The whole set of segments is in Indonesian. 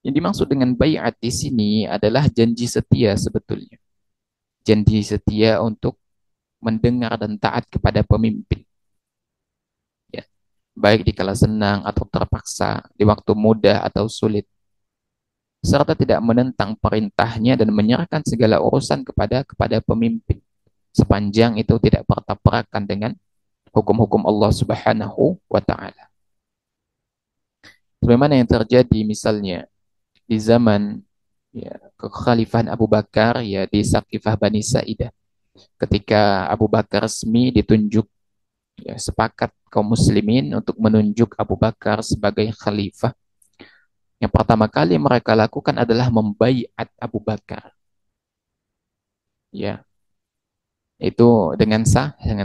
Yang dimaksud dengan baiat di sini adalah janji setia sebetulnya. Janji setia untuk mendengar dan taat kepada pemimpin. Ya. Baik di kala senang atau terpaksa, di waktu mudah atau sulit. Serta tidak menentang perintahnya dan menyerahkan segala urusan kepada pemimpin. Sepanjang itu tidak bertabrakan dengan hukum-hukum Allah Subhanahu wa taala. Sebagaimana yang terjadi misalnya di zaman ya, kekhalifahan Abu Bakar ya di Saqifah Bani Sa'idah. Ketika Abu Bakar resmi ditunjuk ya, sepakat kaum muslimin untuk menunjuk Abu Bakar sebagai khalifah. Yang pertama kali mereka lakukan adalah membaiat Abu Bakar. Ya, itu dengan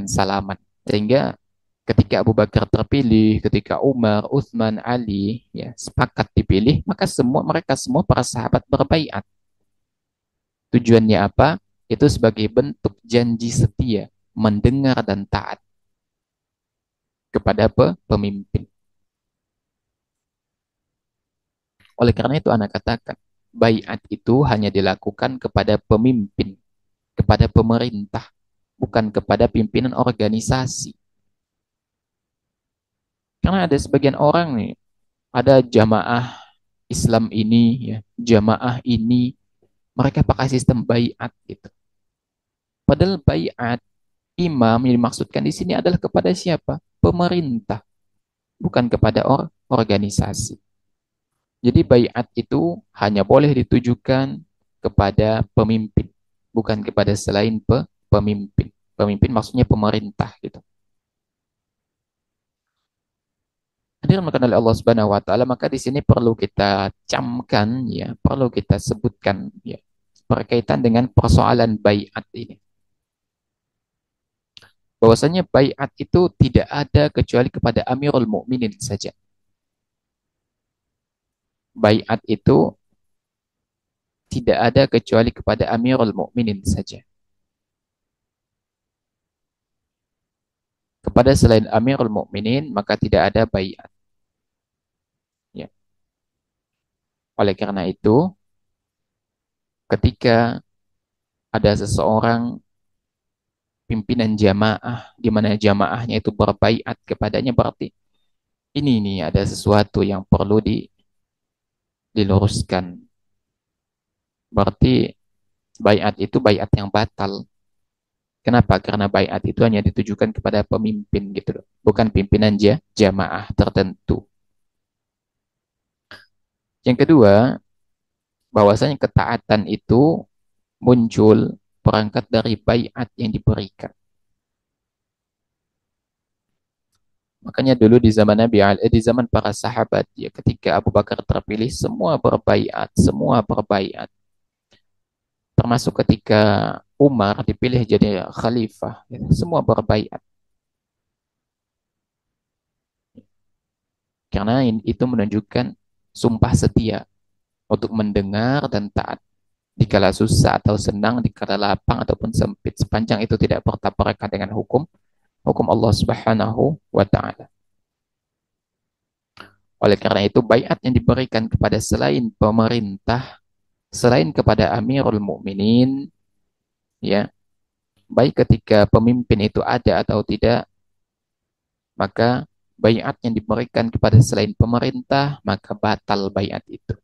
salaman. Sehingga ketika Abu Bakar terpilih, ketika Umar, Uthman, Ali ya sepakat dipilih, maka mereka semua para sahabat berbaiat. Tujuannya apa? Itu sebagai bentuk janji setia, mendengar dan taat kepada pemimpin. Oleh karena itu anak katakan, baiat itu hanya dilakukan kepada pemimpin, kepada pemerintah, bukan kepada pimpinan organisasi. Karena ada sebagian orang nih, ada jamaah Islam ini, ya, jamaah ini, mereka pakai sistem baiat gitu. Padahal baiat imam yang dimaksudkan di sini adalah kepada siapa? Pemerintah, bukan kepada organisasi. Jadi baiat itu hanya boleh ditujukan kepada pemimpin, bukan kepada selain pemimpin. Pemimpin maksudnya pemerintah gitu. Hadirin maka oleh Allah Subhanahu wa taala, maka di sini perlu kita camkan ya, perlu kita sebutkan ya berkaitan dengan persoalan baiat ini. Bahwasanya baiat itu tidak ada kecuali kepada Amirul Mukminin saja. Baiat itu tidak ada kecuali kepada Amirul Mukminin saja. Kepada selain Amirul Mukminin maka tidak ada baiat. Ya. Oleh karena itu, ketika ada seseorang pimpinan jamaah di mana jamaahnya itu berbaiat kepadanya, berarti ini nih ada sesuatu yang perlu diluruskan. Berarti baiat itu baiat yang batal. Kenapa? Karena baiat itu hanya ditujukan kepada pemimpin gitu loh, bukan pimpinan jamaah tertentu. Yang kedua, bahwasanya ketaatan itu muncul perangkat dari baiat yang diberikan. Makanya dulu di zaman di zaman para sahabat ya ketika Abu Bakar terpilih semua berbaiat. Termasuk ketika Umar dipilih jadi khalifah, ya, semua berbaiat. Karena itu menunjukkan sumpah setia untuk mendengar dan taat di kala susah atau senang, di kala lapang ataupun sempit, sepanjang itu tidak bertabrakan dengan hukum Allah Subhanahu wa taala. Oleh karena itu, baiat yang diberikan kepada selain pemerintah, selain kepada Amirul Mukminin, ya, baik ketika pemimpin itu ada atau tidak, maka baiat yang diberikan kepada selain pemerintah, maka batal baiat itu.